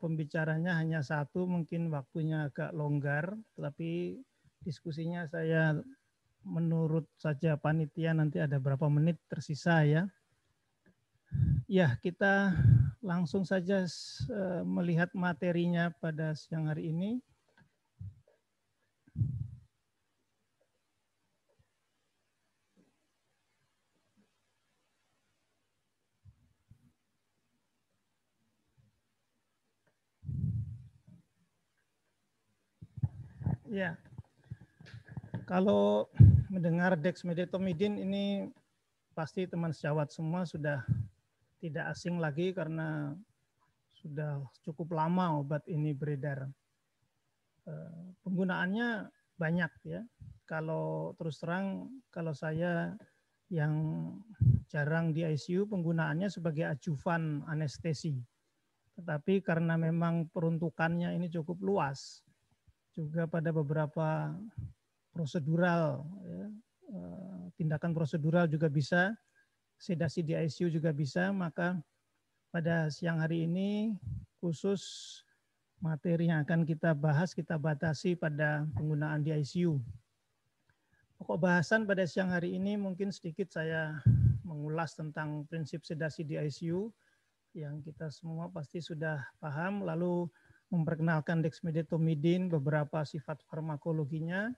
pembicaranya hanya satu, mungkin waktunya agak longgar, tetapi diskusinya saya menurut saja panitia nanti ada berapa menit tersisa ya. Ya, kita langsung saja melihat materinya pada siang hari ini. Ya, kalau mendengar dexmedetomidin ini pasti teman sejawat semua sudah tidak asing lagi karena sudah cukup lama obat ini beredar. Penggunaannya banyak ya. Kalau terus terang, kalau saya yang jarang di ICU, penggunaannya sebagai ajuvan anestesi. Tetapi karena memang peruntukannya ini cukup luas, juga pada beberapa prosedural, ya, tindakan prosedural juga bisa, sedasi di ICU juga bisa, maka pada siang hari ini khusus materi yang akan kita bahas, kita batasi pada penggunaan di ICU. Pokok bahasan pada siang hari ini mungkin sedikit saya mengulas tentang prinsip sedasi di ICU yang kita semua pasti sudah paham, lalu memperkenalkan dexmedetomidin, beberapa sifat farmakologinya,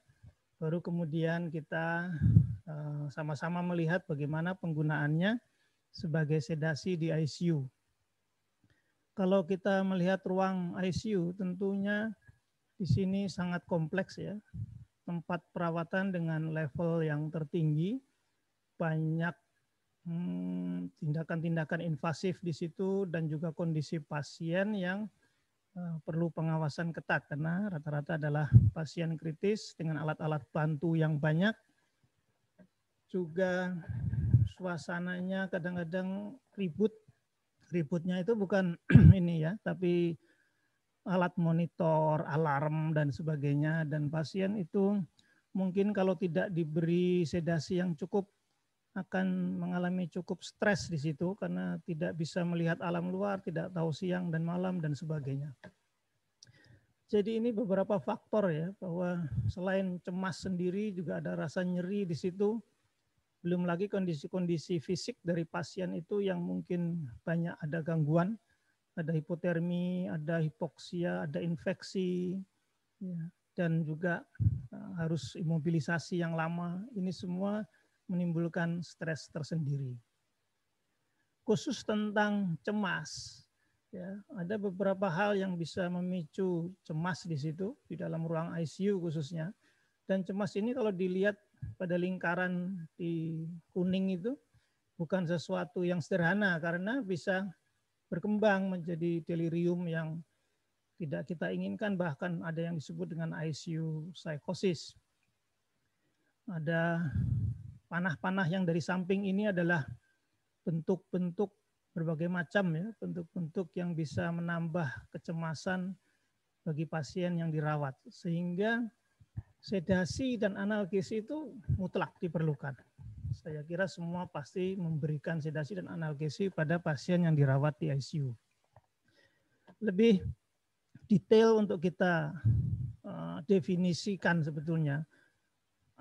baru kemudian kita sama-sama melihat bagaimana penggunaannya sebagai sedasi di ICU. Kalau kita melihat ruang ICU, tentunya di sini sangat kompleks ya, tempat perawatan dengan level yang tertinggi, banyak tindakan-tindakan invasif di situ dan juga kondisi pasien yang perlu pengawasan ketat karena rata-rata adalah pasien kritis dengan alat-alat bantu yang banyak. Juga suasananya kadang-kadang ribut. Ributnya itu bukan ini ya, tapi alat monitor, alarm dan sebagainya, dan pasien itu mungkin kalau tidak diberi sedasi yang cukup akan mengalami cukup stres di situ karena tidak bisa melihat alam luar, tidak tahu siang dan malam dan sebagainya. Jadi ini beberapa faktor ya, bahwa selain cemas sendiri juga ada rasa nyeri di situ, belum lagi kondisi-kondisi fisik dari pasien itu yang mungkin banyak ada gangguan, ada hipotermi, ada hipoksia, ada infeksi, ya, dan juga harus imobilisasi yang lama. Ini semua menimbulkan stres tersendiri. Khusus tentang cemas, ya, ada beberapa hal yang bisa memicu cemas di situ, di dalam ruang ICU khususnya. Dan cemas ini kalau dilihat pada lingkaran di kuning itu, bukan sesuatu yang sederhana, karena bisa berkembang menjadi delirium yang tidak kita inginkan, bahkan ada yang disebut dengan ICU psychosis. Ada panah-panah yang dari samping ini adalah bentuk-bentuk berbagai macam ya, bentuk-bentuk yang bisa menambah kecemasan bagi pasien yang dirawat. Sehingga sedasi dan analgesi itu mutlak diperlukan. Saya kira semua pasti memberikan sedasi dan analgesi pada pasien yang dirawat di ICU. Lebih detail untuk kita definisikan sebetulnya,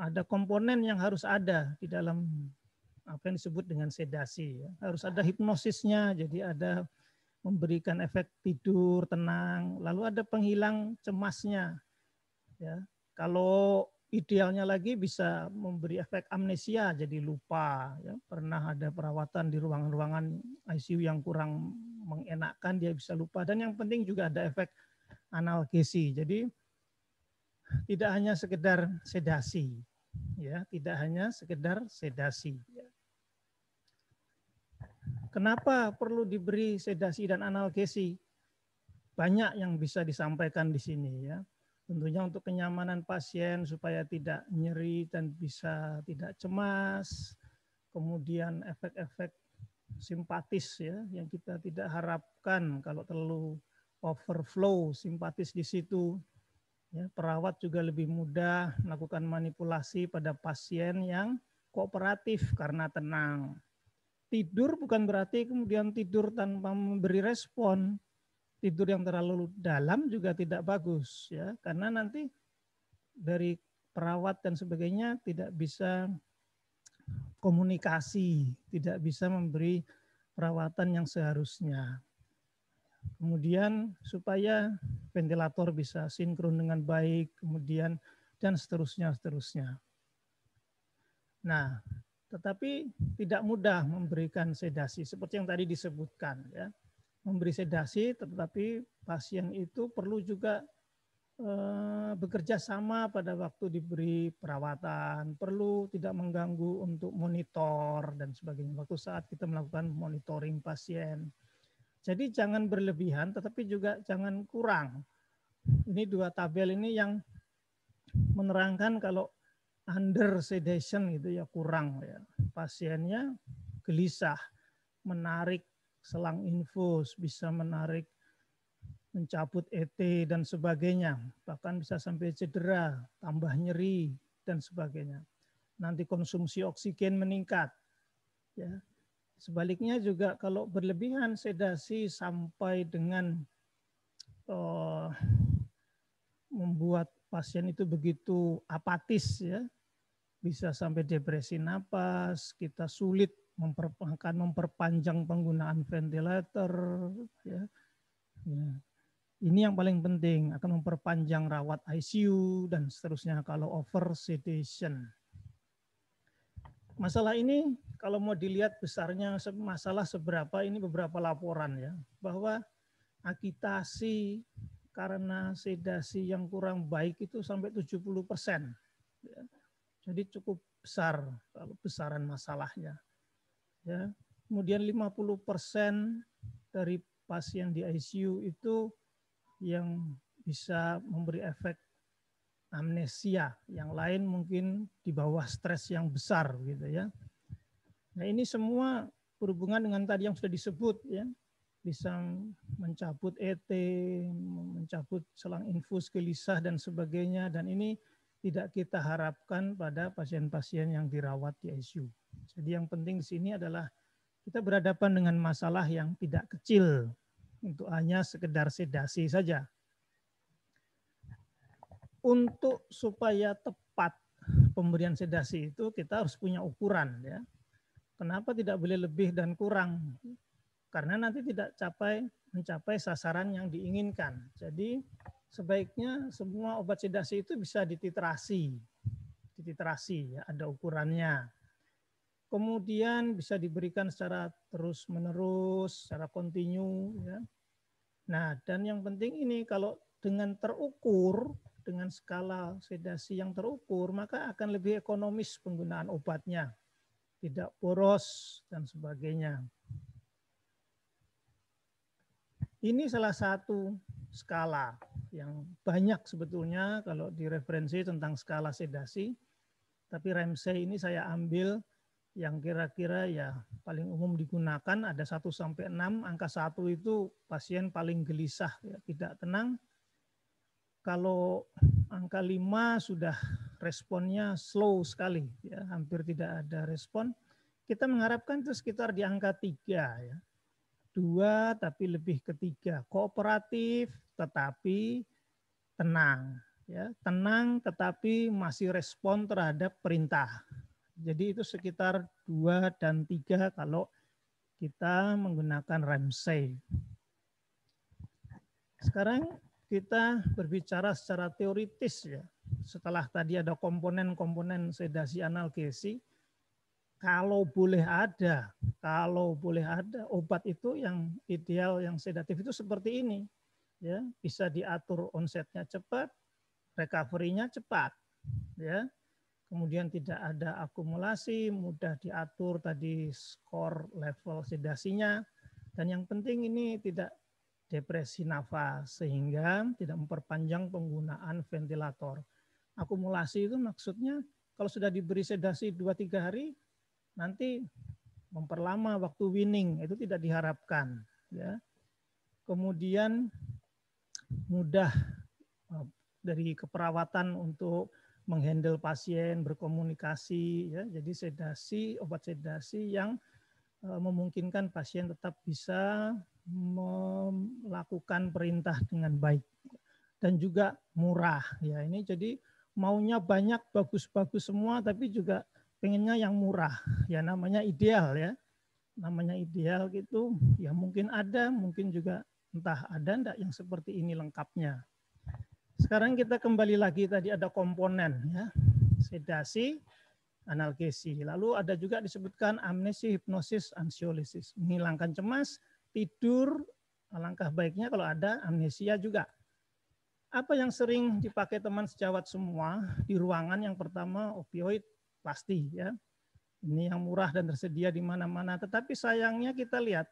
ada komponen yang harus ada di dalam apa yang disebut dengan sedasi. Harus ada hipnosisnya, jadi ada memberikan efek tidur, tenang, lalu ada penghilang cemasnya. Ya, kalau idealnya lagi bisa memberi efek amnesia, jadi lupa. Ya, pernah ada perawatan di ruangan-ruangan ICU yang kurang mengenakkan, dia bisa lupa. Dan yang penting juga ada efek analgesi. Jadi tidak hanya sekedar sedasi, ya, tidak hanya sekedar sedasi. Kenapa perlu diberi sedasi dan analgesi? Banyak yang bisa disampaikan di sini ya. Tentunya untuk kenyamanan pasien supaya tidak nyeri dan bisa tidak cemas. Kemudian efek-efek simpatis ya yang kita tidak harapkan kalau terlalu overflow simpatis di situ. Ya, perawat juga lebih mudah melakukan manipulasi pada pasien yang kooperatif karena tenang. Tidur bukan berarti kemudian tidur tanpa memberi respon. tidur yang terlalu dalam juga tidak bagus ya, karena nanti dari perawat dan sebagainya tidak bisa komunikasi, tidak bisa memberi perawatan yang seharusnya. Kemudian supaya ventilator bisa sinkron dengan baik, kemudian dan seterusnya. Nah, tetapi tidak mudah memberikan sedasi seperti yang tadi disebutkan ya. Memberi sedasi tetapi pasien itu perlu juga bekerja sama pada waktu diberi perawatan, perlu tidak mengganggu untuk monitor dan sebagainya waktu saat kita melakukan monitoring pasien. Jadi jangan berlebihan tetapi juga jangan kurang. Ini dua tabel ini yang menerangkan kalau under sedation gitu ya kurang ya. Pasiennya gelisah, menarik selang infus, bisa menarik, mencabut ET dan sebagainya, bahkan bisa sampai cedera, tambah nyeri dan sebagainya. Nanti konsumsi oksigen meningkat. Ya. Sebaliknya juga kalau berlebihan sedasi sampai dengan membuat pasien itu begitu apatis ya, bisa sampai depresi napas, kita sulit memperpanjang penggunaan ventilator ya. Ya. Ini yang paling penting, akan memperpanjang rawat ICU dan seterusnya kalau over sedation. Masalah ini kalau mau dilihat besarnya masalah seberapa, ini beberapa laporan ya, bahwa agitasi karena sedasi yang kurang baik itu sampai 70%. Ya. Jadi cukup besar kalau besaran masalahnya. Ya. Kemudian 50% dari pasien di ICU itu yang bisa memberi efek amnesia, yang lain mungkin di bawah stres yang besar gitu ya. Nah, ini semua berhubungan dengan tadi yang sudah disebut ya. Bisa mencabut ET, mencabut selang infus, gelisah dan sebagainya, dan ini tidak kita harapkan pada pasien-pasien yang dirawat di ICU. Jadi yang penting di sini adalah kita berhadapan dengan masalah yang tidak kecil untuk hanya sekedar sedasi saja. Untuk supaya tepat pemberian sedasi itu kita harus punya ukuran ya. Kenapa tidak boleh lebih dan kurang? Karena nanti tidak mencapai sasaran yang diinginkan. Jadi sebaiknya semua obat sedasi itu bisa dititrasi ya, ada ukurannya. Kemudian bisa diberikan secara terus-menerus, secara kontinu ya. Nah, dan yang penting ini kalau dengan terukur, dengan skala sedasi yang terukur, maka akan lebih ekonomis penggunaan obatnya. Tidak boros dan sebagainya. Ini salah satu skala yang banyak sebetulnya kalau direferensi tentang skala sedasi. Tapi Ramsay ini saya ambil yang kira-kira ya paling umum digunakan, ada 1 sampai 6. Angka 1 itu pasien paling gelisah, ya, tidak tenang. Kalau angka 5 sudah responnya slow sekali, ya, hampir tidak ada respon. Kita mengharapkan itu sekitar di angka 3 ya. 2 tapi lebih ke 3. Kooperatif tetapi tenang, ya. Tenang tetapi masih respon terhadap perintah. Jadi itu sekitar 2 dan 3 kalau kita menggunakan Ramsay. Sekarang kita berbicara secara teoritis ya. Setelah tadi ada komponen-komponen sedasi analgesi, kalau boleh ada obat itu yang ideal, yang sedatif itu seperti ini. Ya, bisa diatur onsetnya cepat, recovery-nya cepat. Ya. Kemudian tidak ada akumulasi, mudah diatur tadi skor level sedasinya. Dan yang penting ini tidak depresi nafas sehingga tidak memperpanjang penggunaan ventilator. Akumulasi itu maksudnya kalau sudah diberi sedasi 2-3 hari nanti memperlama waktu weaning, itu tidak diharapkan ya. Kemudian mudah dari keperawatan untuk menghandle pasien, berkomunikasi ya. Jadi sedasi, obat sedasi yang memungkinkan pasien tetap bisa melakukan perintah dengan baik dan juga murah ya. Ini jadi maunya banyak, bagus-bagus semua, tapi juga pengennya yang murah ya, namanya ideal ya. Namanya ideal gitu ya, mungkin ada, mungkin juga entah ada enggak yang seperti ini lengkapnya. Sekarang kita kembali lagi, tadi ada komponen ya, sedasi, analgesi. Lalu ada juga disebutkan amnesi, hipnosis, ansiolisis. Menghilangkan cemas, tidur, alangkah baiknya kalau ada amnesia juga. Apa yang sering dipakai teman sejawat semua di ruangan? Yang pertama opioid, pasti ya. Ini yang murah dan tersedia di mana-mana. Tetapi sayangnya kita lihat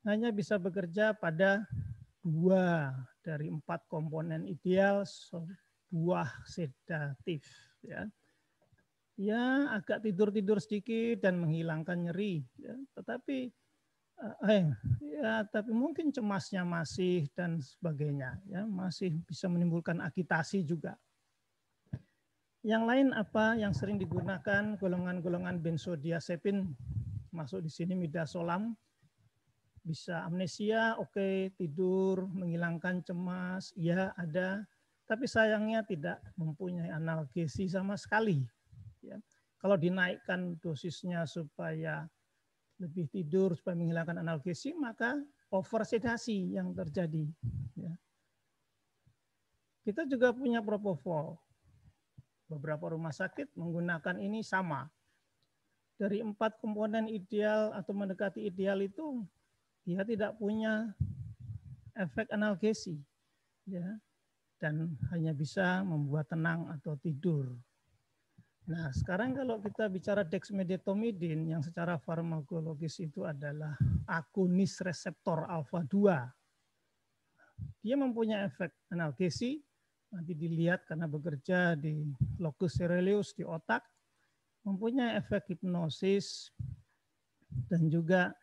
hanya bisa bekerja pada 2 dari 4 komponen ideal sebuah sedatif. Ya, ya agak tidur-tidur sedikit dan menghilangkan nyeri. Ya. Tapi tapi mungkin cemasnya masih dan sebagainya. Ya, masih bisa menimbulkan agitasi juga. Yang lain apa yang sering digunakan? Golongan-golongan benzodiazepin masuk di sini, midazolam. Bisa amnesia, oke, tidur, menghilangkan cemas, ya ada. Tapi sayangnya tidak mempunyai analgesi sama sekali. Ya. Kalau dinaikkan dosisnya supaya lebih tidur, supaya menghilangkan analgesi, maka oversedasi yang terjadi. Ya. Kita juga punya propofol. Beberapa rumah sakit menggunakan ini sama. Dari 4 komponen ideal atau mendekati ideal itu, dia tidak punya efek analgesi, ya, dan hanya bisa membuat tenang atau tidur. Nah, sekarang kalau kita bicara dexmedetomidine yang secara farmakologis itu adalah agonis reseptor alfa 2. Dia mempunyai efek analgesi, nanti dilihat karena bekerja di locus coeruleus di otak, mempunyai efek hipnosis dan juga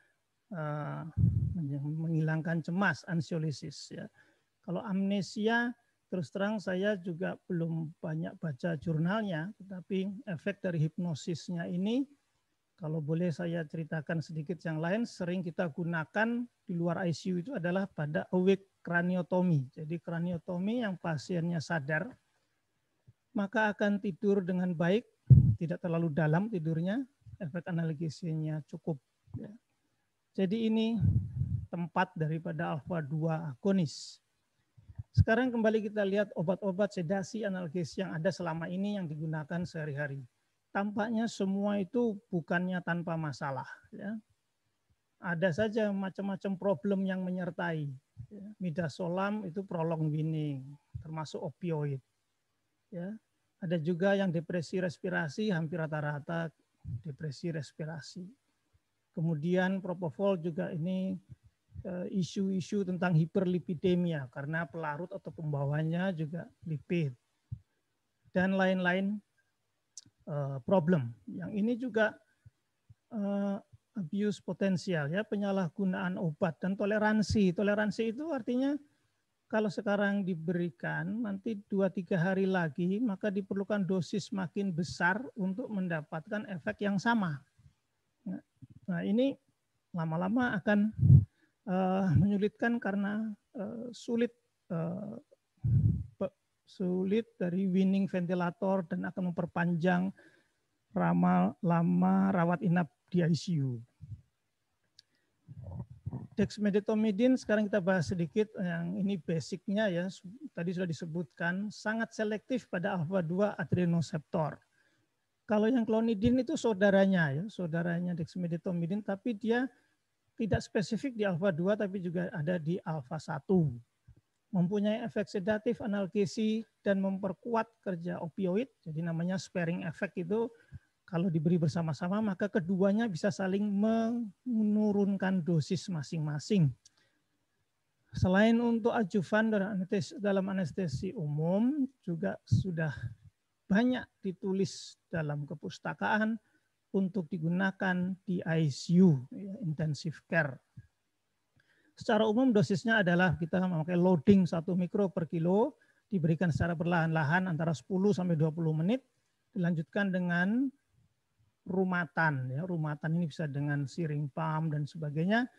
menghilangkan cemas, ansiolisis. Ya. Kalau amnesia, terus terang saya juga belum banyak baca jurnalnya, tetapi efek dari hipnosisnya ini, kalau boleh saya ceritakan sedikit yang lain, sering kita gunakan di luar ICU itu adalah pada awake craniotomy. Jadi craniotomy yang pasiennya sadar, maka akan tidur dengan baik, tidak terlalu dalam tidurnya, efek analgesinya cukup. Ya. Jadi ini tempat daripada alfa-2 agonis. Sekarang kembali kita lihat obat-obat sedasi analgesi yang ada selama ini yang digunakan sehari-hari. Tampaknya semua itu bukannya tanpa masalah. Ya. Ada saja macam-macam problem yang menyertai. Ya. Midazolam itu prolong weaning, termasuk opioid. Ya. Ada juga yang depresi respirasi, hampir rata-rata depresi respirasi. Kemudian propofol juga ini isu-isu tentang hiperlipidemia karena pelarut atau pembawanya juga lipid dan lain-lain problem. Yang ini juga abuse potensial ya, penyalahgunaan obat dan toleransi. Toleransi itu artinya kalau sekarang diberikan nanti 2-3 hari lagi maka diperlukan dosis makin besar untuk mendapatkan efek yang sama. Nah ini lama-lama akan menyulitkan karena sulit dari weaning ventilator dan akan memperpanjang lama rawat inap di ICU. Dexmedetomidine sekarang kita bahas sedikit, yang ini basicnya ya, tadi sudah disebutkan, sangat selektif pada alfa-2 adrenoseptor. Kalau yang clonidine itu saudaranya dexmedetomidine, tapi dia tidak spesifik di alfa-2 tapi juga ada di alfa-1. Mempunyai efek sedatif, analgesi, dan memperkuat kerja opioid, jadi namanya sparing effect itu kalau diberi bersama-sama maka keduanya bisa saling menurunkan dosis masing-masing. Selain untuk adjuvan dalam anestesi umum juga sudah banyak ditulis dalam kepustakaan untuk digunakan di ICU, ya, intensive care. Secara umum dosisnya adalah kita memakai loading 1 mikro per kilo, diberikan secara perlahan-lahan antara 10 sampai 20 menit, dilanjutkan dengan rumatan. Ya, rumatan ini bisa dengan siring pump dan sebagainya.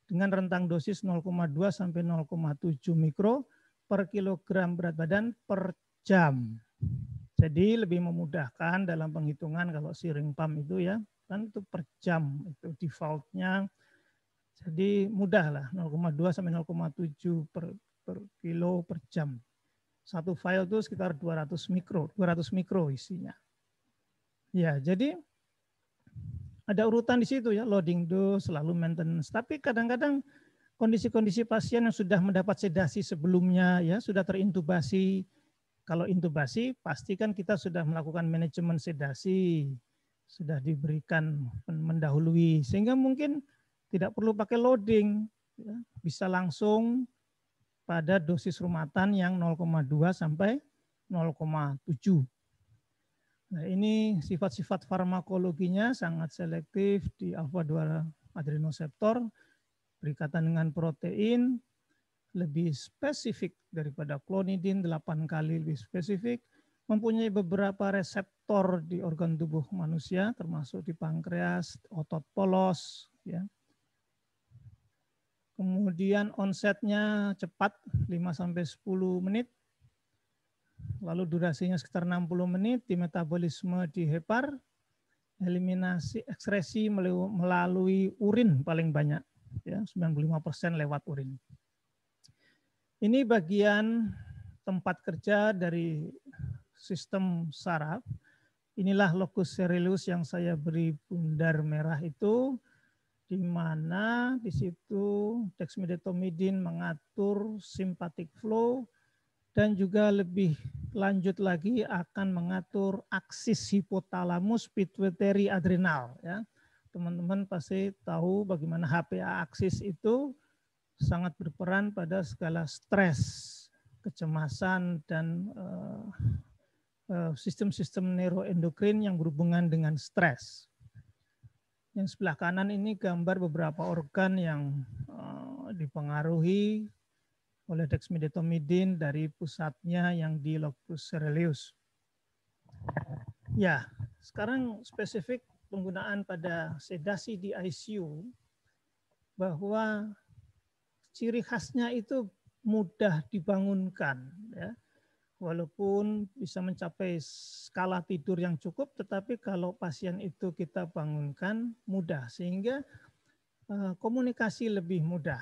dengan rentang dosis 0,2 sampai 0,7 mikro per kilogram berat badan per jam. Jadi lebih memudahkan dalam penghitungan kalau sharing pump itu ya, kan itu per jam, itu defaultnya. Jadi mudah lah, 0,2 sampai 0,7 per kilo per jam. Satu file itu sekitar 200 mikro isinya. Ya, jadi ada urutan di situ ya, loading dose, lalu maintenance. Tapi kadang-kadang kondisi-kondisi pasien yang sudah mendapat sedasi sebelumnya, ya sudah terintubasi. Kalau intubasi, pastikan kita sudah melakukan manajemen sedasi, sudah diberikan mendahului, sehingga mungkin tidak perlu pakai loading, ya, bisa langsung pada dosis rumatan yang 0,2 sampai 0,7. Nah, ini sifat-sifat farmakologinya sangat selektif di alfa-2 adrenoseptor, berikatan dengan protein, lebih spesifik daripada klonidin, 8 kali lebih spesifik, mempunyai beberapa reseptor di organ tubuh manusia, termasuk di pankreas, otot polos. Ya. Kemudian onsetnya cepat, 5-10 menit, lalu durasinya sekitar 60 menit, di metabolisme di hepar, eliminasi ekskresi melalui urin paling banyak, ya 95% lewat urin. Ini bagian tempat kerja dari sistem saraf. Inilah locus coeruleus yang saya beri bundar merah itu, di mana di situ dexmedetomidin mengatur sympathetic flow dan juga lebih lanjut lagi akan mengatur aksis hipotalamus pituitary adrenal. Ya. Teman-teman pasti tahu bagaimana HPA aksis itu sangat berperan pada skala stres, kecemasan, dan sistem-sistem neuroendokrin yang berhubungan dengan stres. Yang sebelah kanan ini gambar beberapa organ yang dipengaruhi oleh dexmedetomidin dari pusatnya yang di locus coeruleus. Ya, sekarang spesifik penggunaan pada sedasi di ICU, bahwa ciri khasnya itu mudah dibangunkan, ya. Walaupun bisa mencapai skala tidur yang cukup, tetapi kalau pasien itu kita bangunkan mudah, sehingga komunikasi lebih mudah.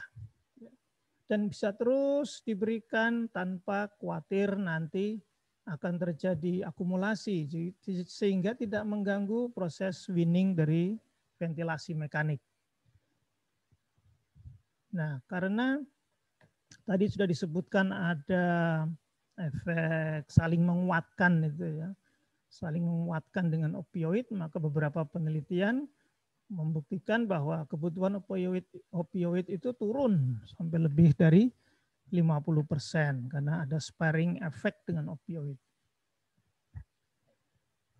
Dan bisa terus diberikan tanpa khawatir nanti akan terjadi akumulasi, sehingga tidak mengganggu proses weaning dari ventilasi mekanik. Nah, karena tadi sudah disebutkan ada efek saling menguatkan itu ya, saling menguatkan dengan opioid, maka beberapa penelitian membuktikan bahwa kebutuhan opioid itu turun sampai lebih dari 50% karena ada sparing effect dengan opioid.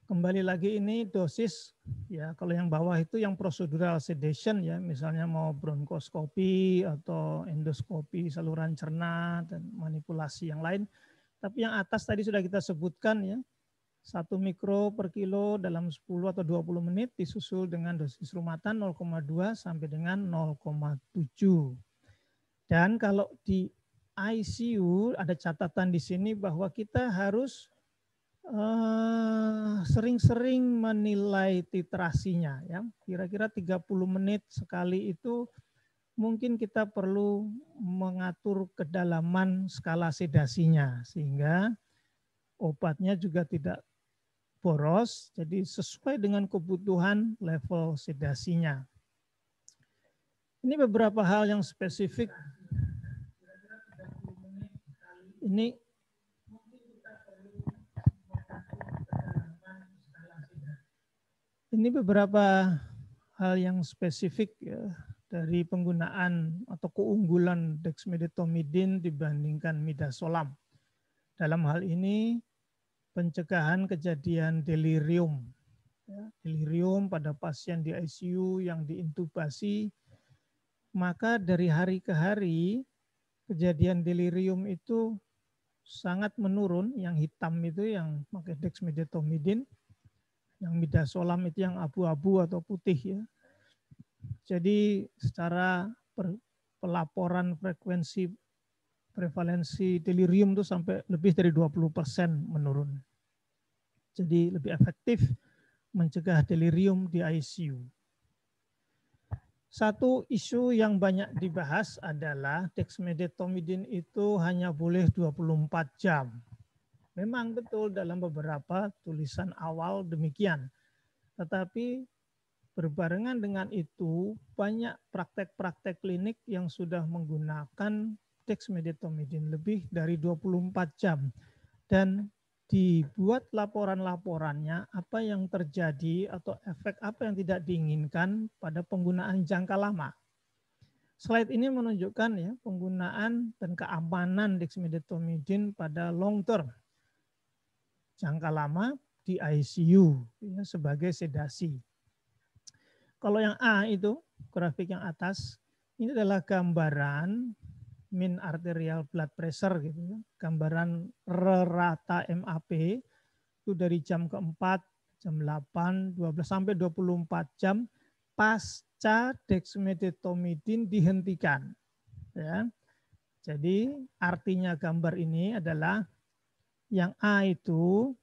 Kembali lagi ini dosis, ya kalau yang bawah itu yang prosedural sedation ya, misalnya mau bronkoskopi atau endoskopi saluran cerna dan manipulasi yang lain. Tapi yang atas tadi sudah kita sebutkan ya, 1 mikro per kilo dalam 10 atau 20 menit disusul dengan dosis rumatan 0,2 sampai dengan 0,7. Dan kalau di ICU ada catatan di sini bahwa kita harus sering-sering menilai titrasinya ya. Kira-kira 30 menit sekali itu mungkin kita perlu mengatur kedalaman skala sedasinya sehingga obatnya juga tidak boros, jadi sesuai dengan kebutuhan level sedasinya. Ini beberapa hal yang spesifik. Ini beberapa hal yang spesifik ya, dari penggunaan atau keunggulan dexmedetomidin dibandingkan midazolam. Dalam hal ini pencegahan kejadian delirium. Ya, delirium pada pasien di ICU yang diintubasi, maka dari hari ke hari kejadian delirium itu sangat menurun. Yang hitam itu yang pakai dexmedetomidin, yang midazolam itu yang abu-abu atau putih ya. Jadi secara pelaporan prevalensi delirium itu sampai lebih dari 20% menurun. Jadi lebih efektif mencegah delirium di ICU. Satu isu yang banyak dibahas adalah dexmedetomidine itu hanya boleh 24 jam. Memang betul dalam beberapa tulisan awal demikian. Tetapi berbarengan dengan itu banyak praktek-praktek klinik yang sudah menggunakan dexmedetomidine lebih dari 24 jam. Dan dibuat laporan-laporannya apa yang terjadi atau efek apa yang tidak diinginkan pada penggunaan jangka lama. Slide ini menunjukkan ya penggunaan dan keamanan dexmedetomidine pada long term, jangka lama di ICU ya, sebagai sedasi. Kalau yang A itu grafik yang atas ini adalah gambaran mean arterial blood pressure gitu ya. Gambaran rata MAP itu dari jam keempat, jam 8, 12 sampai 24 jam pasca dexmedetomidine dihentikan. Ya. Jadi artinya gambar ini adalah yang A itu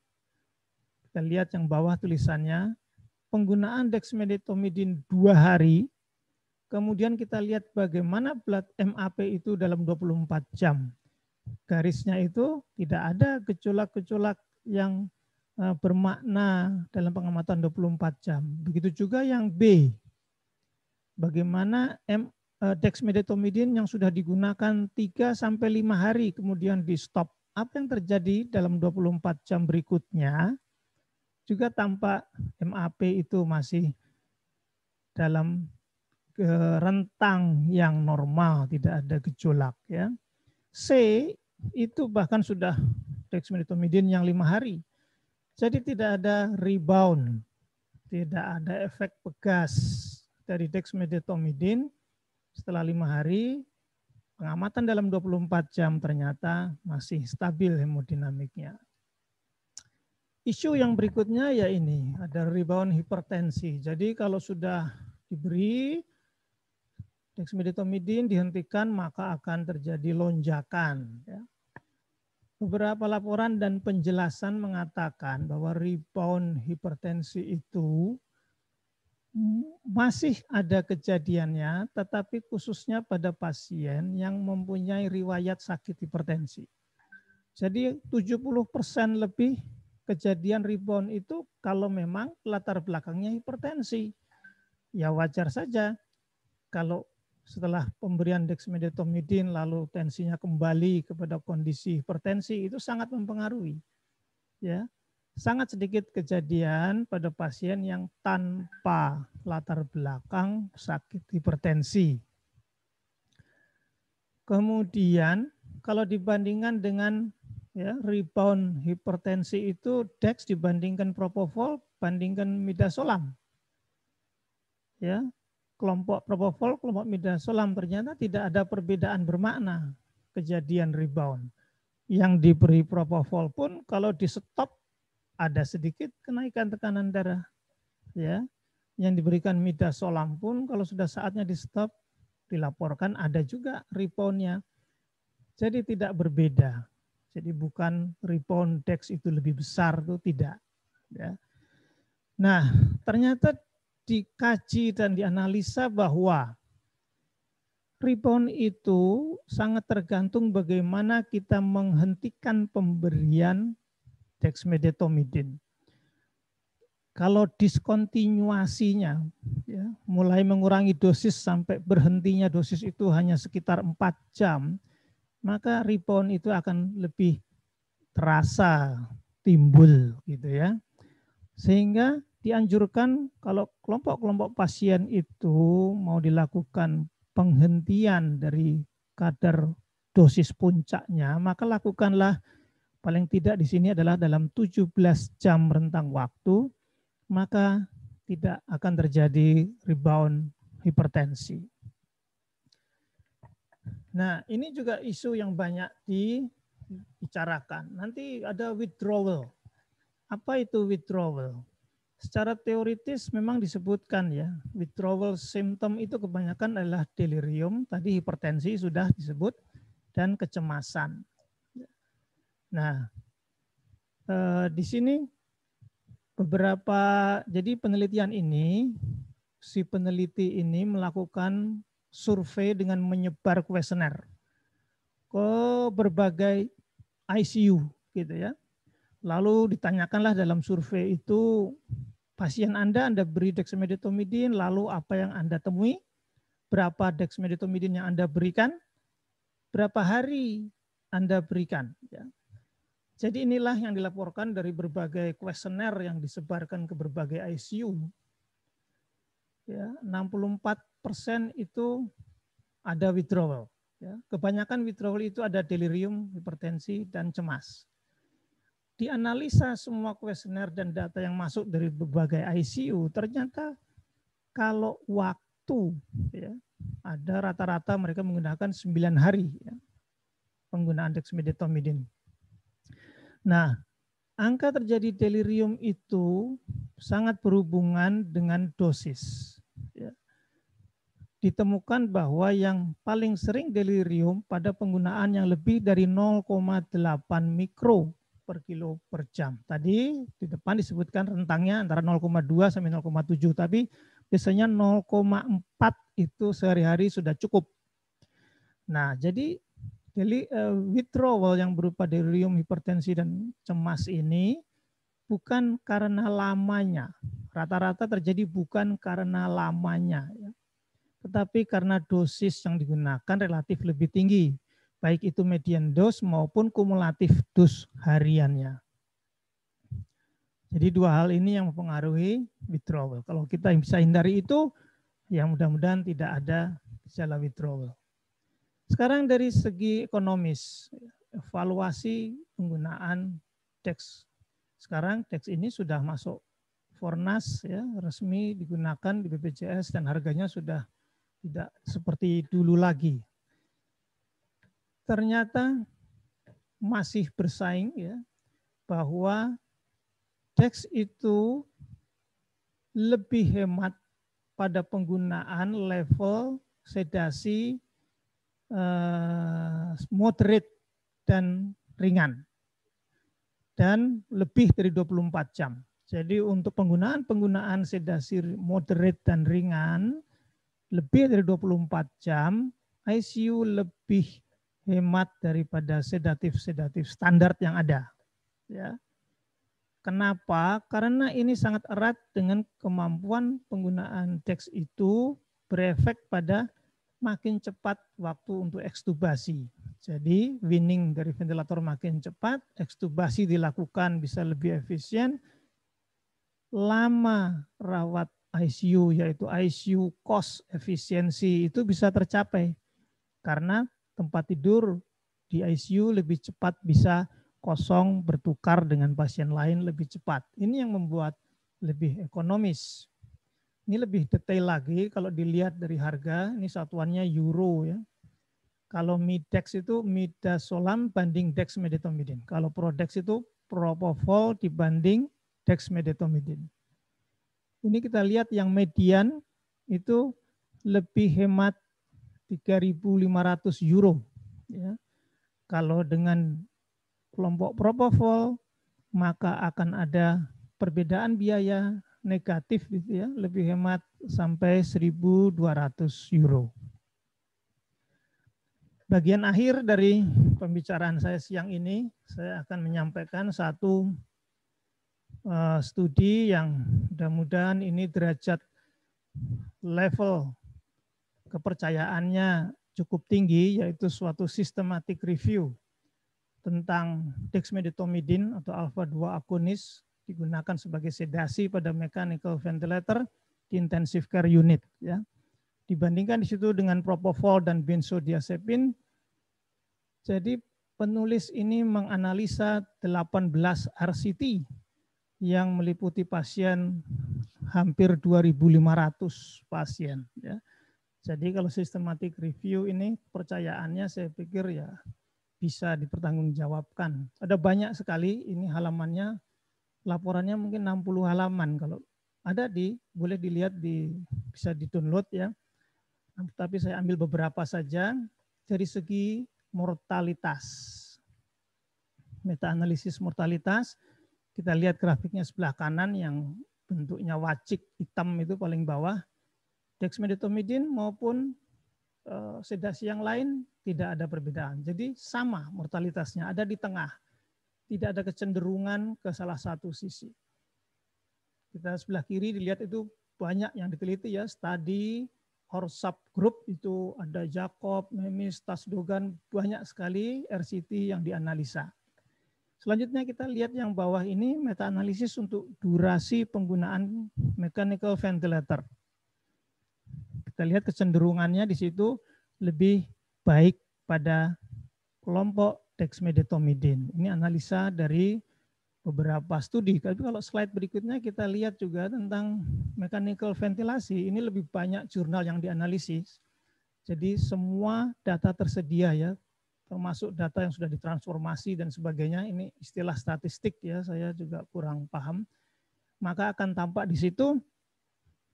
kita lihat yang bawah tulisannya penggunaan dexmedetomidine 2 hari. Kemudian kita lihat bagaimana blood MAP itu dalam 24 jam. Garisnya itu tidak ada gejolak-gejolak yang bermakna dalam pengamatan 24 jam. Begitu juga yang B. Bagaimana dexmedetomidine yang sudah digunakan 3-5 hari kemudian di stop. Apa yang terjadi dalam 24 jam berikutnya juga tampak MAP itu masih dalam rentang yang normal, tidak ada gejolak ya. C itu bahkan sudah dexmedetomidine yang 5 hari. Jadi tidak ada rebound, tidak ada efek pegas dari dexmedetomidine setelah 5 hari. Pengamatan dalam 24 jam ternyata masih stabil hemodinamiknya. Isu yang berikutnya ya ini, ada rebound hipertensi. Jadi kalau sudah diberi dexmedetomidine dihentikan maka akan terjadi lonjakan. Ya. Beberapa laporan dan penjelasan mengatakan bahwa rebound hipertensi itu masih ada kejadiannya, tetapi khususnya pada pasien yang mempunyai riwayat sakit hipertensi. Jadi 70% lebih kejadian rebound itu kalau memang latar belakangnya hipertensi. Ya wajar saja kalau setelah pemberian dexmedetomidine lalu tensinya kembali kepada kondisi hipertensi itu sangat mempengaruhi. Ya. Sangat sedikit kejadian pada pasien yang tanpa latar belakang sakit hipertensi. Kemudian kalau dibandingkan dengan ya, rebound hipertensi itu dex dibandingkan propofol bandingkan midazolam. Ya, kelompok propofol, kelompok midazolam ternyata tidak ada perbedaan bermakna kejadian rebound. Yang diberi propofol pun kalau di stop ada sedikit kenaikan tekanan darah. Ya, yang diberikan midazolam pun kalau sudah saatnya di stop dilaporkan ada juga reboundnya. Jadi tidak berbeda. Jadi bukan rebound dex itu lebih besar itu tidak. Ya. Nah ternyata dikaji dan dianalisa bahwa rebound itu sangat tergantung bagaimana kita menghentikan pemberian dexmedetomidine. Kalau diskontinuasinya, ya, mulai mengurangi dosis sampai berhentinya dosis itu hanya sekitar 4 jam, maka rebound itu akan lebih terasa timbul gitu ya. Sehingga dianjurkan kalau kelompok-kelompok pasien itu mau dilakukan penghentian dari kadar dosis puncaknya, maka lakukanlah paling tidak di sini adalah dalam 17 jam rentang waktu, maka tidak akan terjadi rebound hipertensi. Nah, ini juga isu yang banyak dibicarakan. Nanti ada withdrawal. Apa itu withdrawal? Secara teoritis memang disebutkan ya, withdrawal symptom itu kebanyakan adalah delirium, tadi hipertensi sudah disebut, dan kecemasan. Nah, di sini jadi penelitian ini, si peneliti ini melakukan survei dengan menyebar kuesioner ke berbagai ICU gitu ya. Lalu ditanyakanlah dalam survei itu, pasien Anda beri dexmedetomidine, lalu apa yang Anda temui? Berapa dexmedetomidine yang Anda berikan? Berapa hari Anda berikan? Ya. Jadi inilah yang dilaporkan dari berbagai kuesioner yang disebarkan ke berbagai ICU. Ya, 64% itu ada withdrawal. Ya. Kebanyakan withdrawal itu ada delirium, hipertensi, dan cemas. Dianalisa semua kuesioner dan data yang masuk dari berbagai ICU, ternyata kalau waktu ya, ada rata-rata mereka menggunakan 9 hari ya, penggunaan dexmedetomidine. Nah, angka terjadi delirium itu sangat berhubungan dengan dosis. Ya. Ditemukan bahwa yang paling sering delirium pada penggunaan yang lebih dari 0,8 mikro per kilo per jam. Tadi di depan disebutkan rentangnya antara 0,2 sampai 0,7, tapi biasanya 0,4 itu sehari-hari sudah cukup. Nah, jadi withdrawal yang berupa delirium, hipertensi, dan cemas ini bukan karena lamanya. Rata-rata terjadi bukan karena lamanya, ya, tetapi karena dosis yang digunakan relatif lebih tinggi, baik itu median dose maupun kumulatif dose hariannya. Jadi dua hal ini yang mempengaruhi withdrawal. Kalau kita bisa hindari itu, ya mudah-mudahan tidak ada gejala withdrawal. Sekarang dari segi ekonomis, evaluasi penggunaan DEX. Sekarang DEX ini sudah masuk Fornas, ya, resmi digunakan di BPJS dan harganya sudah tidak seperti dulu lagi. Ternyata masih bersaing ya, bahwa DEX itu lebih hemat pada penggunaan level sedasi moderate dan ringan dan lebih dari 24 jam. Jadi untuk penggunaan sedasi moderate dan ringan lebih dari 24 jam, ICU lebih hemat daripada sedatif-sedatif standar yang ada. Ya. Kenapa? Karena ini sangat erat dengan kemampuan penggunaan DEX itu berefek pada makin cepat waktu untuk ekstubasi. Jadi weaning dari ventilator makin cepat, ekstubasi dilakukan bisa lebih efisien, lama rawat ICU yaitu ICU cost efisiensi itu bisa tercapai karena tempat tidur di ICU lebih cepat bisa kosong bertukar dengan pasien lain lebih cepat. Ini yang membuat lebih ekonomis. Ini lebih detail lagi kalau dilihat dari harga, ini satuannya euro ya. Kalau Midex itu midazolam banding dexmedetomidine. Kalau Prodex itu propofol dibanding dexmedetomidine. Ini kita lihat yang median itu lebih hemat 3.500 euro. Ya. Kalau dengan kelompok propofol maka akan ada perbedaan biaya negatif gitu ya, lebih hemat sampai 1.200 euro. Bagian akhir dari pembicaraan saya siang ini, saya akan menyampaikan satu studi yang mudah-mudahan ini derajat level kepercayaannya cukup tinggi, yaitu suatu systematic review tentang dexmedetomidine atau alpha-2 agonis digunakan sebagai sedasi pada mechanical ventilator di intensive care unit. Ya. Dibandingkan di situ dengan propofol dan benzodiazepin, jadi penulis ini menganalisa 18 RCT yang meliputi pasien hampir 2.500 pasien. Ya. Jadi kalau systematic review ini percayaannya saya pikir ya bisa dipertanggungjawabkan. Ada banyak sekali ini halamannya, laporannya mungkin 60 halaman kalau Ada boleh dilihat bisa di-download ya. Tapi saya ambil beberapa saja dari segi mortalitas. Meta-analisis mortalitas, kita lihat grafiknya sebelah kanan yang bentuknya wajik hitam itu paling bawah. Dexmedetomidine maupun sedasi yang lain tidak ada perbedaan. Jadi sama mortalitasnya, ada di tengah. Tidak ada kecenderungan ke salah satu sisi. Kita sebelah kiri dilihat itu banyak yang diteliti ya, studi or subgroup itu ada Jacob, Memis, Tasdogan, banyak sekali RCT yang dianalisa. Selanjutnya kita lihat yang bawah ini meta-analisis untuk durasi penggunaan mechanical ventilator. Kita lihat kecenderungannya di situ lebih baik pada kelompok dexmedetomidine. Ini analisa dari beberapa studi. Tapi kalau slide berikutnya kita lihat juga tentang mechanical ventilasi. Ini lebih banyak jurnal yang dianalisis. Jadi semua data tersedia ya, termasuk data yang sudah ditransformasi dan sebagainya. Ini istilah statistik ya, saya juga kurang paham. Maka akan tampak di situ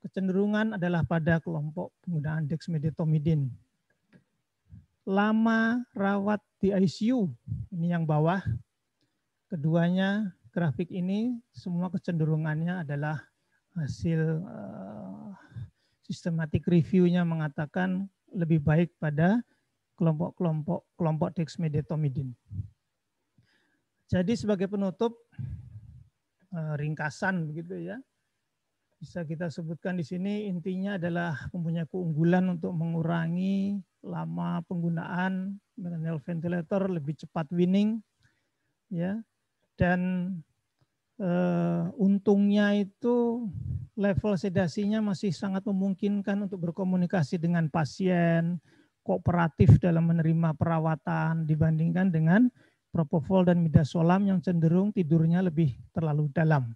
kecenderungan adalah pada kelompok penggunaan dexmedetomidine. Lama rawat di ICU, ini yang bawah. Keduanya grafik ini semua kecenderungannya adalah hasil systematic review-nya mengatakan lebih baik pada kelompok dexmedetomidine. Jadi sebagai penutup ringkasan begitu ya, bisa kita sebutkan di sini intinya adalah mempunyai keunggulan untuk mengurangi lama penggunaan mechanical ventilator, lebih cepat weaning ya. Dan untungnya itu level sedasinya masih sangat memungkinkan untuk berkomunikasi dengan pasien, kooperatif dalam menerima perawatan dibandingkan dengan propofol dan midazolam yang cenderung tidurnya lebih terlalu dalam.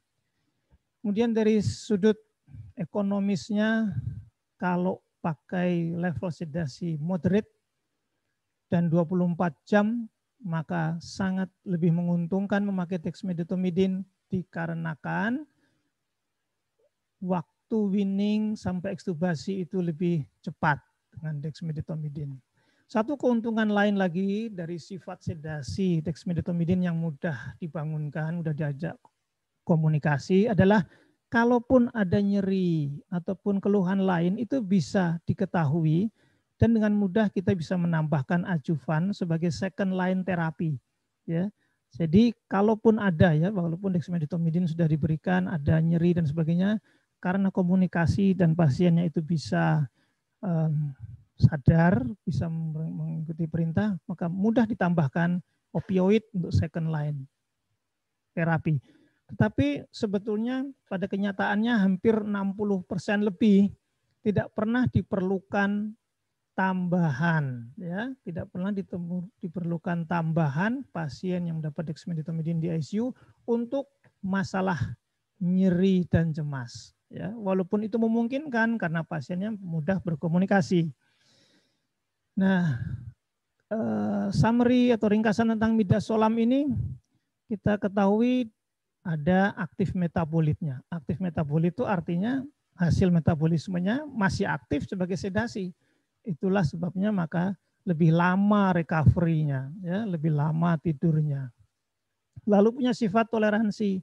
Kemudian dari sudut ekonomisnya, kalau pakai level sedasi moderate dan 24 jam, maka sangat lebih menguntungkan memakai dexmedetomidine dikarenakan waktu weaning sampai ekstubasi itu lebih cepat dengan dexmedetomidine. Satu keuntungan lain lagi dari sifat sedasi dexmedetomidine yang mudah dibangunkan, mudah diajak komunikasi adalah kalaupun ada nyeri ataupun keluhan lain itu bisa diketahui dan dengan mudah kita bisa menambahkan adjuvan sebagai second line terapi ya. Jadi kalaupun ada ya, walaupun dexmedetomidine sudah diberikan, ada nyeri dan sebagainya, karena komunikasi dan pasiennya itu bisa sadar, bisa mengikuti perintah, maka mudah ditambahkan opioid untuk second line terapi. Tetapi sebetulnya pada kenyataannya hampir 60% lebih tidak pernah diperlukan tambahan ya, tidak pernah diperlukan tambahan pasien yang mendapat dexmedetomidine di ICU untuk masalah nyeri dan cemas ya, walaupun itu memungkinkan karena pasiennya mudah berkomunikasi. Nah, summary atau ringkasan tentang midazolam ini kita ketahui ada aktif metabolitnya. Aktif metabolit itu artinya hasil metabolismenya masih aktif sebagai sedasi. Itulah sebabnya maka lebih lama recovery-nya, ya, lebih lama tidurnya. Lalu punya sifat toleransi.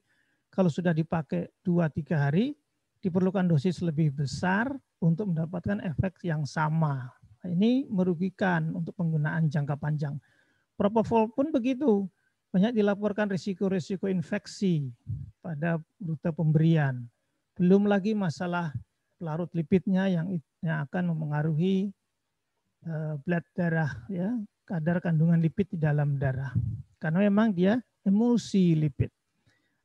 Kalau sudah dipakai 2-3 hari, diperlukan dosis lebih besar untuk mendapatkan efek yang sama. Nah, ini merugikan untuk penggunaan jangka panjang. Propofol pun begitu. Banyak dilaporkan risiko-risiko infeksi pada rute pemberian. Belum lagi masalah pelarut lipidnya yang akan mempengaruhi blood darah, ya, kadar kandungan lipid di dalam darah. Karena memang dia emulsi lipid.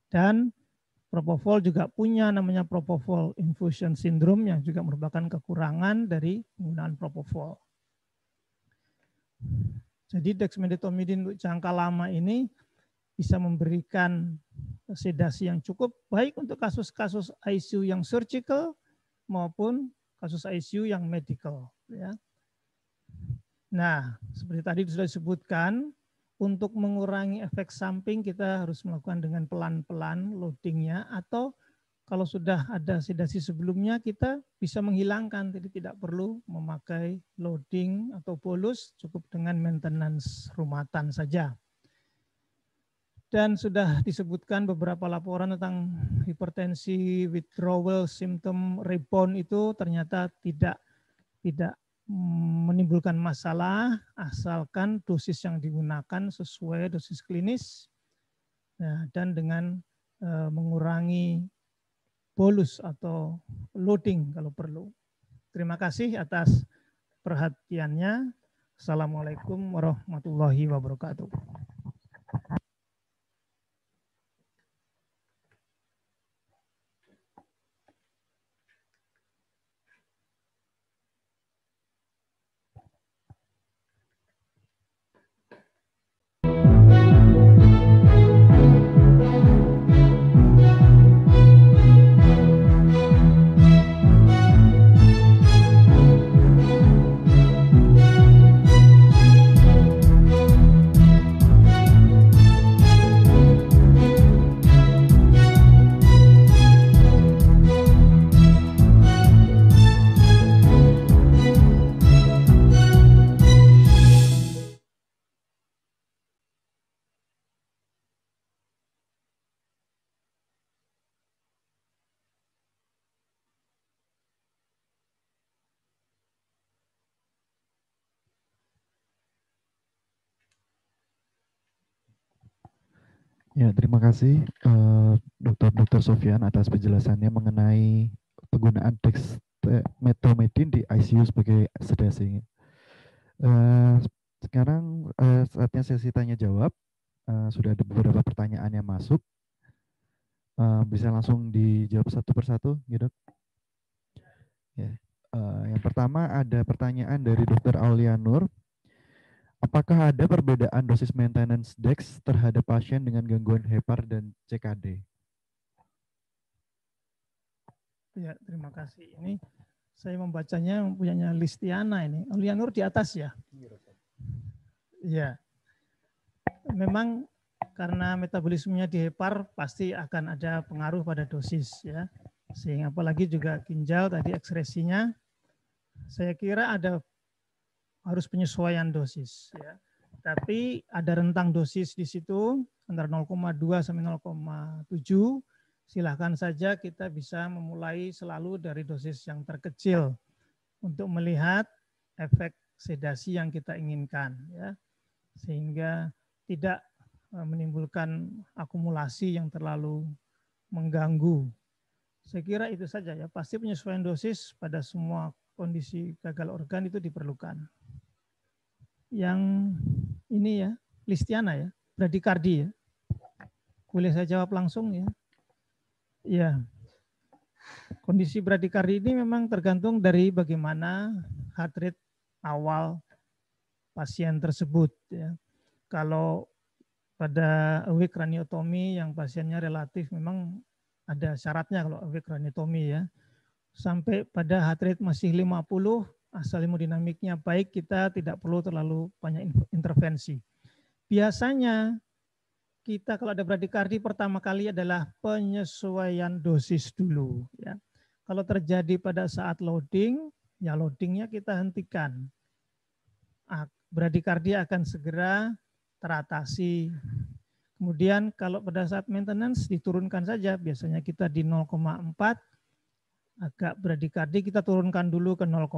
Dan propofol juga punya namanya propofol infusion syndrome yang juga merupakan kekurangan dari penggunaan propofol. Jadi dexmedetomidine untuk jangka lama ini bisa memberikan sedasi yang cukup baik untuk kasus-kasus ICU yang surgical maupun kasus ICU yang medical. Ya. Nah, seperti tadi sudah disebutkan, untuk mengurangi efek samping kita harus melakukan dengan pelan-pelan loadingnya atau kalau sudah ada sedasi sebelumnya kita bisa menghilangkan, jadi tidak perlu memakai loading atau bolus, cukup dengan maintenance rumatan saja. Dan sudah disebutkan beberapa laporan tentang hipertensi withdrawal symptom rebound itu ternyata tidak menimbulkan masalah asalkan dosis yang digunakan sesuai dosis klinis dan dengan mengurangi bolus atau loading kalau perlu. Terima kasih atas perhatiannya. Assalamualaikum warahmatullahi wabarakatuh. Ya, terima kasih Dr. Sofyan atas penjelasannya mengenai penggunaan dexmedetomidine di ICU sebagai sedasi. Sekarang saatnya sesi tanya jawab. Sudah ada beberapa pertanyaan yang masuk. Bisa langsung dijawab satu persatu, gitu. Ya. Yang pertama ada pertanyaan dari Dr. Aulia Nur. Apakah ada perbedaan dosis maintenance dex terhadap pasien dengan gangguan hepar dan CKD? Ya, terima kasih. Ini saya membacanya punyanya Listiana ini. Aulia Nur di atas ya? Iya. Memang karena metabolismenya di hepar pasti akan ada pengaruh pada dosis ya. Sehingga apalagi juga ginjal tadi ekskresinya saya kira ada harus penyesuaian dosis ya. Tapi ada rentang dosis di situ antara 0,2 sampai 0,7. Silahkan saja kita bisa memulai selalu dari dosis yang terkecil untuk melihat efek sedasi yang kita inginkan ya. Sehingga tidak menimbulkan akumulasi yang terlalu mengganggu. Saya kira itu saja ya. Pasti penyesuaian dosis pada semua kondisi gagal organ itu diperlukan. Yang ini ya, Listiana ya, bradikardi ya. Boleh saya jawab langsung ya? Ya. Kondisi bradikardi ini memang tergantung dari bagaimana heart rate awal pasien tersebut ya. Kalau pada awake craniotomy yang pasiennya relatif memang ada syaratnya kalau awake craniotomy ya. Sampai pada heart rate masih 50, asal hemodinamiknya baik, kita tidak perlu terlalu banyak intervensi. Biasanya kita kalau ada bradikardi pertama kali adalah penyesuaian dosis dulu ya. Kalau terjadi pada saat loading, ya loadingnya kita hentikan. Bradikardi akan segera teratasi. Kemudian kalau pada saat maintenance diturunkan saja, biasanya kita di 0,4, agak bradikardi kita turunkan dulu ke 0,2.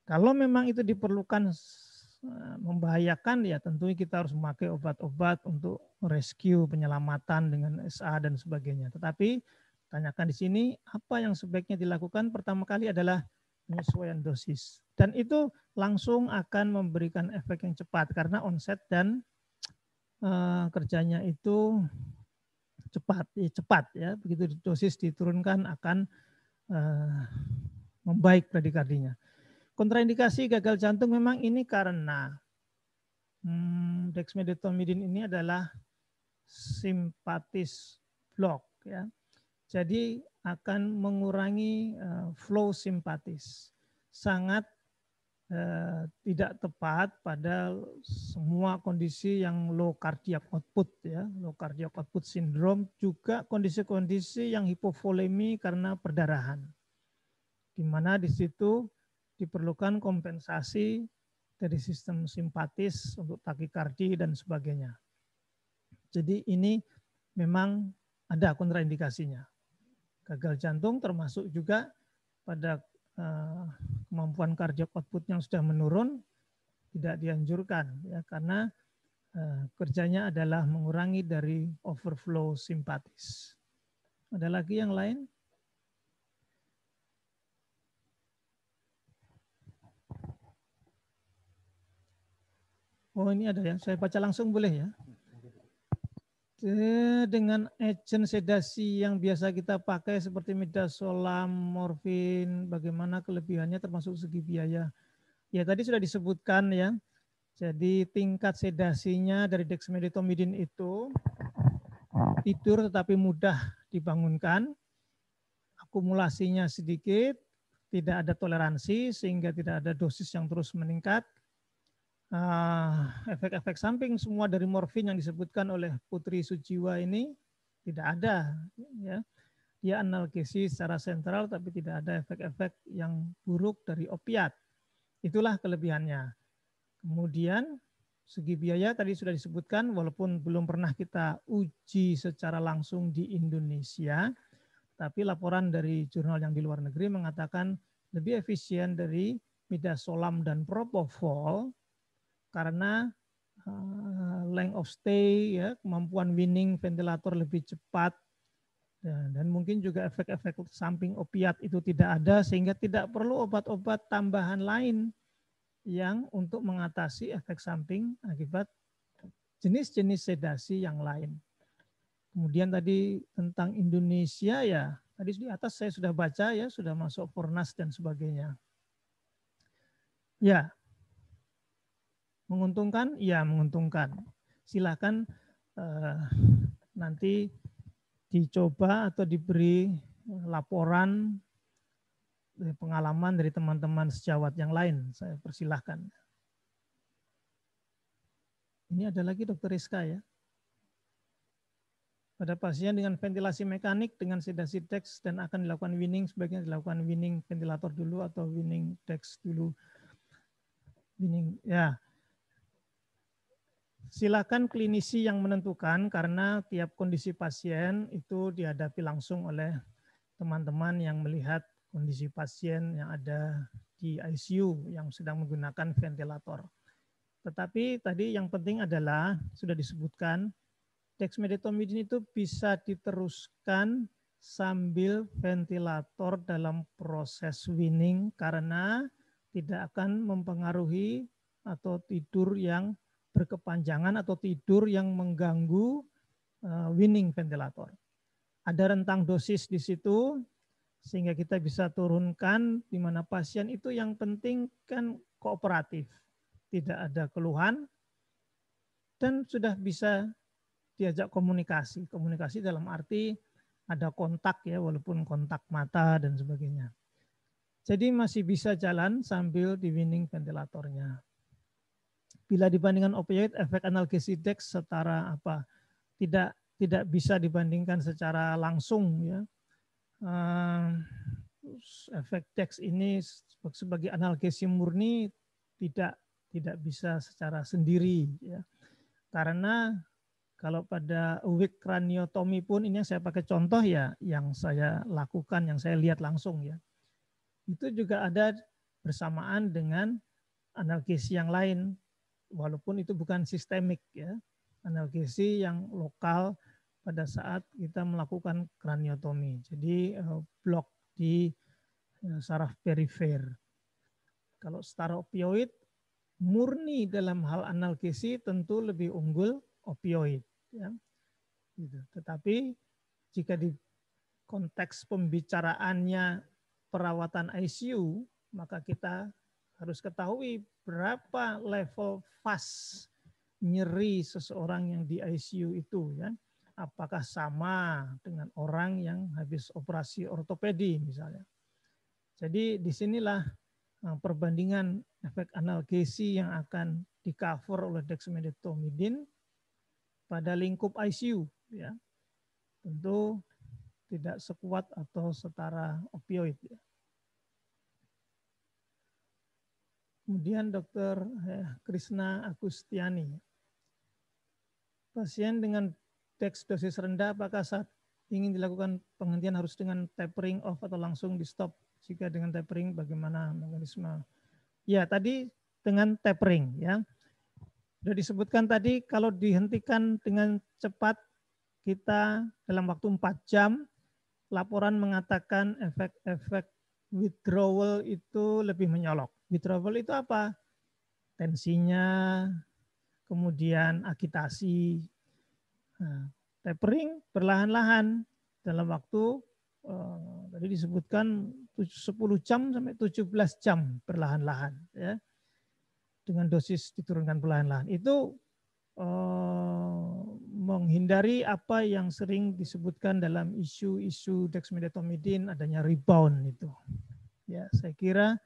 Kalau memang itu diperlukan membahayakan ya tentunya kita harus memakai obat-obat untuk rescue, penyelamatan dengan SA dan sebagainya. Tetapi tanyakan di sini apa yang sebaiknya dilakukan pertama kali adalah penyesuaian dosis. Dan itu langsung akan memberikan efek yang cepat karena onset dan kerjanya itu cepat ya. Begitu dosis diturunkan akan membaik bradikardinya. Kontraindikasi gagal jantung memang ini karena dexmedetomidine ini adalah simpatis block ya. Jadi akan mengurangi flow simpatis. Sangat tidak tepat pada semua kondisi yang low cardiac output ya, low cardiac output syndrome, juga kondisi-kondisi yang hipovolemi karena perdarahan, di mana di situ diperlukan kompensasi dari sistem simpatis untuk takikardi dan sebagainya. Jadi ini memang ada kontraindikasinya. Gagal jantung termasuk juga pada kemampuan cardiac output yang sudah menurun, tidak dianjurkan ya, karena kerjanya adalah mengurangi dari overflow simpatis. Ada lagi yang lain? Oh ini ada ya, saya baca langsung boleh ya? Dengan agent sedasi yang biasa kita pakai seperti midazolam, morfin, bagaimana kelebihannya termasuk segi biaya? Ya tadi sudah disebutkan ya. Jadi tingkat sedasinya dari dexmedetomidin itu tidur tetapi mudah dibangunkan, akumulasinya sedikit, tidak ada toleransi sehingga tidak ada dosis yang terus meningkat. Efek-efek samping semua dari morfin yang disebutkan oleh Putri Sujiwa ini tidak ada ya. Dia analgesi secara sentral tapi tidak ada efek-efek yang buruk dari opiat. Itulah kelebihannya. Kemudian segi biaya tadi sudah disebutkan, walaupun belum pernah kita uji secara langsung di Indonesia, tapi laporan dari jurnal yang di luar negeri mengatakan lebih efisien dari midazolam dan propofol karena length of stay, ya, kemampuan winning ventilator lebih cepat, dan mungkin juga efek-efek samping opiat itu tidak ada sehingga tidak perlu obat-obat tambahan lain yang untuk mengatasi efek samping akibat jenis-jenis sedasi yang lain. Kemudian tadi tentang Indonesia ya, tadi di atas saya sudah baca ya, sudah masuk Fornas dan sebagainya. Ya, menguntungkan? Ya, menguntungkan. Silakan nanti dicoba atau diberi laporan dari pengalaman dari teman-teman sejawat yang lain. Saya persilahkan. Ini ada lagi Dokter Rizka ya. Pada pasien dengan ventilasi mekanik dengan sedasi dex dan akan dilakukan weaning, sebaiknya dilakukan weaning ventilator dulu atau weaning dex dulu. Weaning, ya. Silakan klinisi yang menentukan karena tiap kondisi pasien itu dihadapi langsung oleh teman-teman yang melihat kondisi pasien yang ada di ICU yang sedang menggunakan ventilator. Tetapi tadi yang penting adalah sudah disebutkan dexmedetomidin itu bisa diteruskan sambil ventilator dalam proses weaning karena tidak akan mempengaruhi atau tidur yang berkepanjangan atau tidur yang mengganggu weaning ventilator. Ada rentang dosis di situ sehingga kita bisa turunkan di mana pasien itu yang penting kan kooperatif, tidak ada keluhan dan sudah bisa diajak komunikasi. Komunikasi dalam arti ada kontak ya, walaupun kontak mata dan sebagainya. Jadi masih bisa jalan sambil di weaning ventilatornya. Bila dibandingkan opioid, efek analgesi dex setara apa? Tidak bisa dibandingkan secara langsung ya. Efek dex ini sebagai analgesi murni tidak bisa secara sendiri ya. Karena kalau pada awake craniotomy pun ini yang saya pakai contoh ya, yang saya lakukan, yang saya lihat langsung ya. Itu juga ada bersamaan dengan analgesi yang lain, walaupun itu bukan sistemik ya. Analgesi yang lokal pada saat kita melakukan craniotomy. Jadi blok di saraf perifer. Kalau setara opioid, murni dalam hal analgesi tentu lebih unggul opioid. Ya. Gitu. Tetapi jika di konteks pembicaraannya perawatan ICU, maka kita harus ketahui berapa level fast nyeri seseorang yang di ICU itu. Ya. Apakah sama dengan orang yang habis operasi ortopedi misalnya. Jadi disinilah perbandingan efek analgesi yang akan di-cover oleh dexmedetomidine pada lingkup ICU, ya. Tentu tidak sekuat atau setara opioid, ya. Kemudian Dr. Krishna Agustiani. Pasien dengan dex dosis rendah apakah saat ingin dilakukan penghentian harus dengan tapering off atau langsung di stop? Jika dengan tapering bagaimana mekanisme? Ya, tadi dengan tapering, ya. Sudah disebutkan tadi kalau dihentikan dengan cepat kita dalam waktu 4 jam, laporan mengatakan efek-efek withdrawal itu lebih menyolok. Withdrawal itu apa? Tensinya, kemudian agitasi. Nah, tapering perlahan-lahan dalam waktu tadi disebutkan 10 jam sampai 17 jam perlahan-lahan, ya. Dengan dosis diturunkan perlahan-lahan. Itu menghindari apa yang sering disebutkan dalam isu-isu dexmedetomidine adanya rebound itu. Ya, saya kira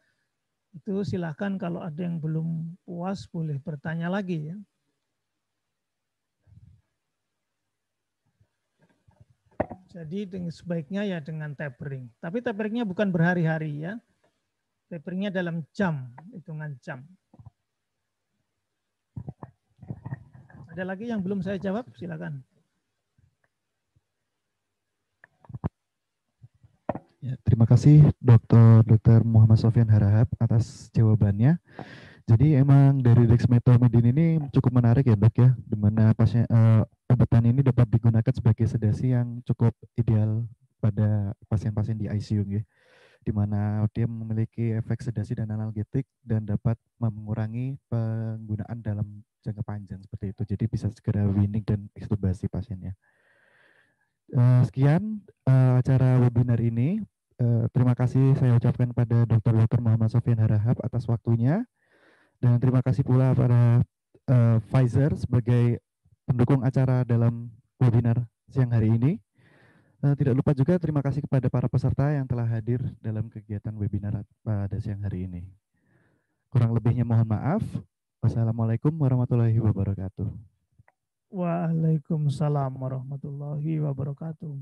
itu silakan kalau ada yang belum puas boleh bertanya lagi, ya. Jadi sebaiknya ya dengan tapering. Tapi taperingnya bukan berhari-hari, ya. Taperingnya dalam jam, hitungan jam. Ada lagi yang belum saya jawab? Silakan. Ya, terima kasih Dr. Muhammad Sofyan Harahap atas jawabannya. Jadi emang dari dexmedetomidine ini cukup menarik ya dok ya, di mana pasien obatan ini dapat digunakan sebagai sedasi yang cukup ideal pada pasien-pasien di ICU ya, di mana dia memiliki efek sedasi dan analgetik dan dapat mengurangi penggunaan dalam jangka panjang seperti itu. Jadi bisa segera weaning dan ekstubasi pasiennya. Sekian acara webinar ini. Terima kasih saya ucapkan pada Dr. Muhammad Sofyan Harahap atas waktunya. Dan terima kasih pula pada Pfizer sebagai pendukung acara dalam webinar siang hari ini. Tidak lupa juga terima kasih kepada para peserta yang telah hadir dalam kegiatan webinar pada siang hari ini. Kurang lebihnya mohon maaf. Wassalamualaikum warahmatullahi wabarakatuh. Waalaikumsalam warahmatullahi wabarakatuh.